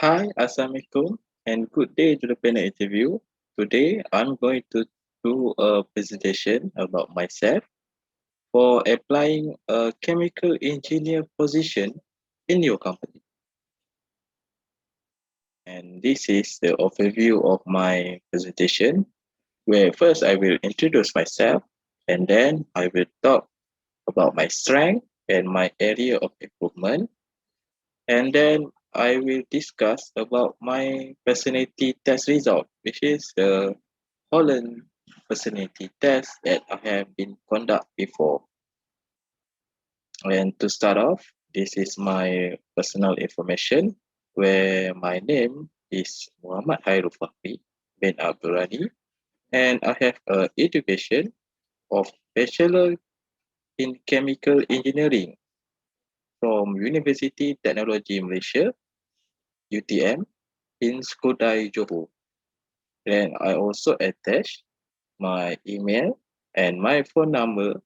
Hi, Assalamualaikum, and good day to the panel interview. Today, I'm going to do a presentation about myself for applying a chemical engineer position in your company. And this is the overview of my presentation, where first I will introduce myself, and then I will talk about my strength and my area of improvement. And then I will discuss about my personality test result, which is the Holland personality test that I have been conduct before. And to start off, this is my personal information where my name is Muhammad Hairul Fakri bin Abdurrani, and I have a education of Bachelor in Chemical Engineering from University Technology Malaysia, UTM, in Skudai, Johor. Then I also attach my email and my phone number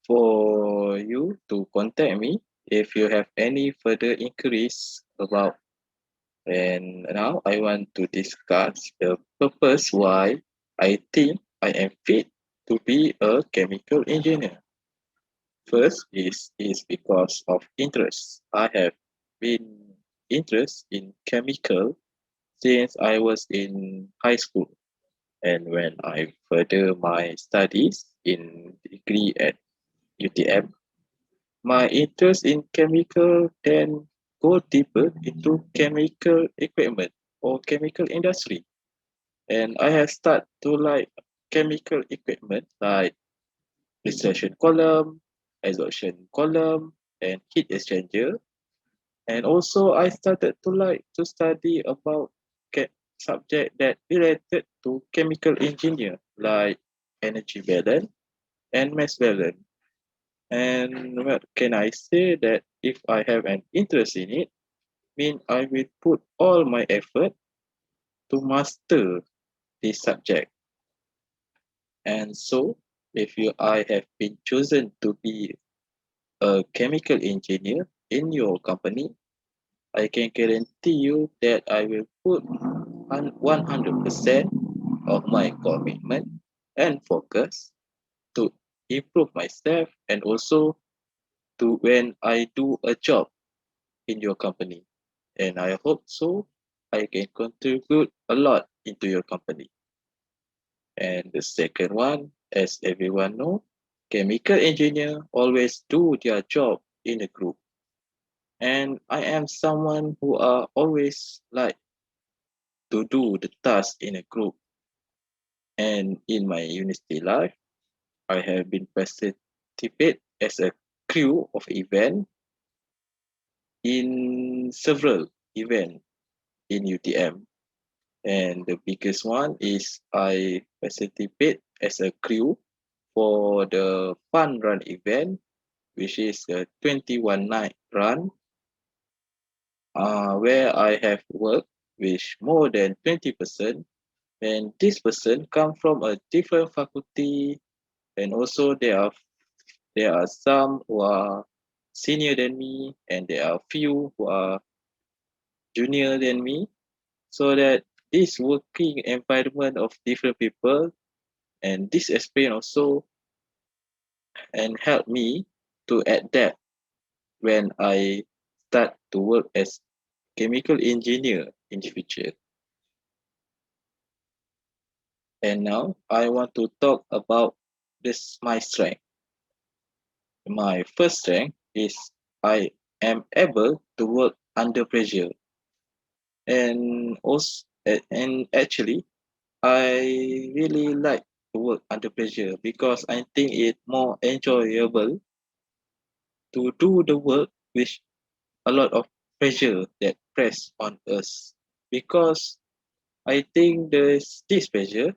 for you to contact me if you have any further inquiries about. And now I want to discuss the purpose why I think I am fit to be a chemical engineer. First is because of interest. I have been interested in chemical since I was in high school. And when I further my studies in degree at UTM, my interest in chemical then go deeper into chemical equipment or chemical industry. And I have started to like chemical equipment like distillation column, exhaustion column, and heat exchanger. And also I started to like to study about subject that related to chemical engineer like energy balance and mass balance. And what can I say that if I have an interest in it, mean I will put all my effort to master this subject. And so if you I have been chosen to be a chemical engineer in your company, I can guarantee you that I will put 100% of my commitment and focus to improve myself and also to when I do a job in your company. And I hope so I can contribute a lot into your company. And the second one, as everyone know, chemical engineer always do their job in a group. And I am someone who are always like to do the task in a group. And in my university life, I have been participate as a crew of event in several event in UTM. And the biggest one is I participate as a crew for the fun run event, which is a 21 night run, where I have worked with more than 20%. And this person come from a different faculty, and also there are some who are senior than me, and there are few who are junior than me. So that this working environment of different people and this experience also and help me to adapt when I start to work as chemical engineer in the future. And now I want to talk about this my strength. My first strength is I am able to work under pressure. And also and actually I really like to work under pressure because I think it more enjoyable to do the work with a lot of pressure that press on us. Because I think this pressure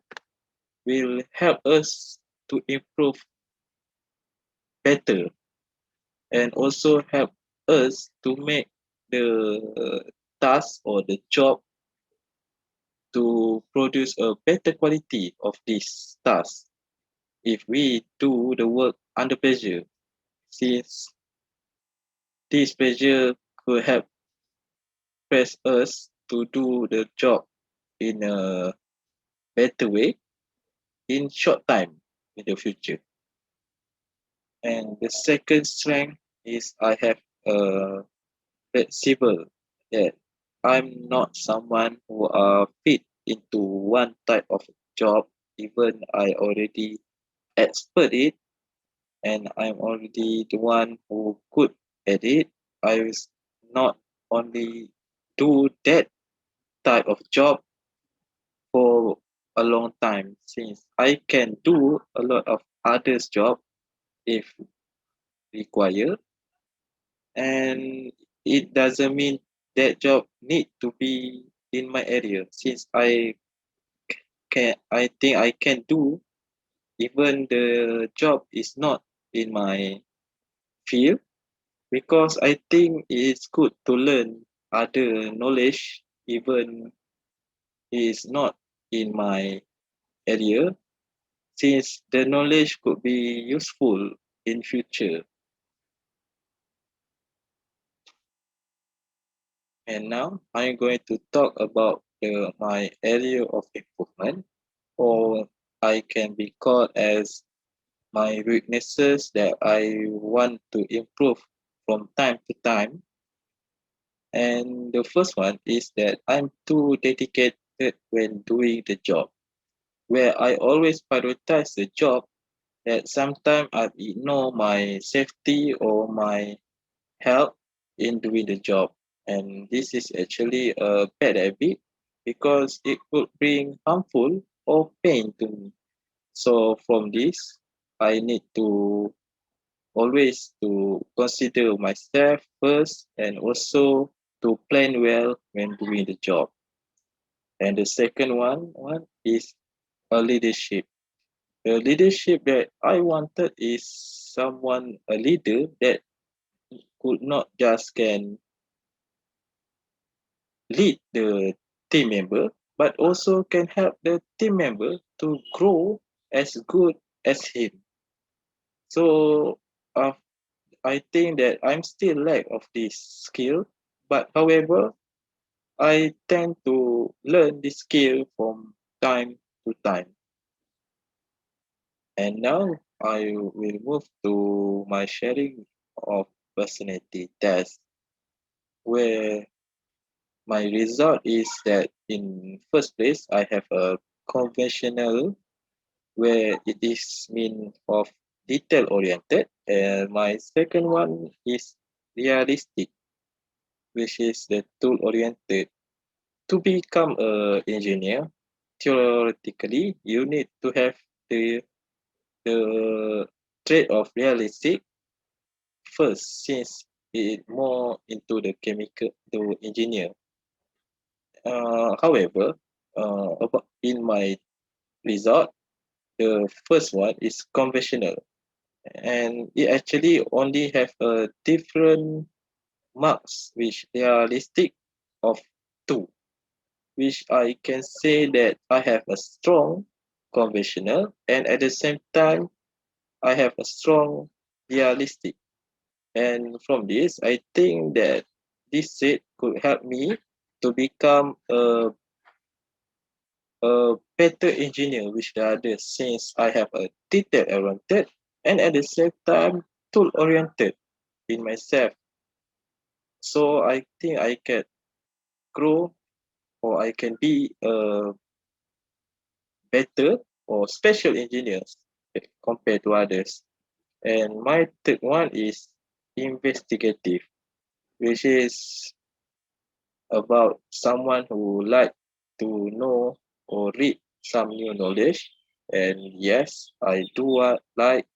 will help us to improve better and also help us to make the task or the job to produce a better quality of this task if we do the work under pressure, since this pressure could help press us to do the job in a better way in short time in the future. And the second strength is I have a flexible, that I'm not someone who are fit into one type of job, even I already expert it and I'm already the one who good at it. I will not only do that type of job for a long time, since I can do a lot of others job if required, and it doesn't mean that job need to be in my area, since I think I can do even the job is not in my field, because I think it's good to learn other knowledge even is not in my area, since the knowledge could be useful in future. And now I'm going to talk about my area of improvement, or I can be called as my weaknesses that I want to improve from time to time. And the first one is that I'm too dedicated when doing the job, where I always prioritize the job, that sometimes I ignore my safety or my health in doing the job. And this is actually a bad habit, because it could bring harmful or pain to me. So from this, I need to always to consider myself first, and also to plan well when doing the job. And the second one is a leadership. The leadership that I wanted is someone, a leader that could not just can lead the team member, but also can help the team member to grow as good as him. So uh, I think that I'm still lack of this skill, but however, I tend to learn this skill from time to time. And now I will move to my sharing of personality test, where my result is that in first place I have a conventional, where it is mean of detail oriented, and my second one is realistic, which is the tool oriented. To become a engineer, theoretically you need to have the trait of realistic first, since it more into the chemical the engineer. However, about in my result, the first one is conventional, and it actually only have a different marks, which they are listed of two, which I can say that I have a strong conventional, and at the same time I have a strong realistic. And from this, I think that this set could help me to become a better engineer which the others, since I have a detail oriented and at the same time tool oriented in myself. So I think I can grow, or I can be a better or special engineers compared to others. And my third one is investigative, which is about someone who like to know or read some new knowledge. And yes, I do like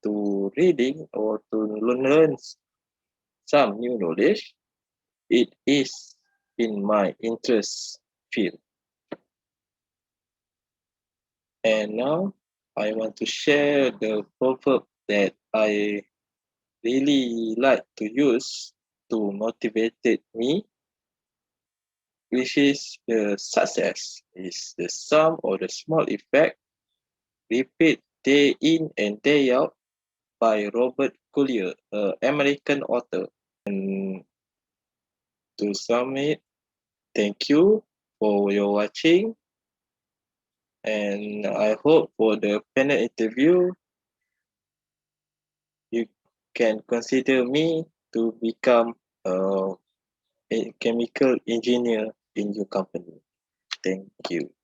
to reading or to learn some new knowledge. It is in my interest field. And now I want to share the proverb that I really like to use to motivate me, which is the success is the sum of the small effect repeat day in and day out, by Robert Collier, an American author. And to submit. Thank you for your watching, and I hope for the panel interview you can consider me to become a chemical engineer in your company. Thank you.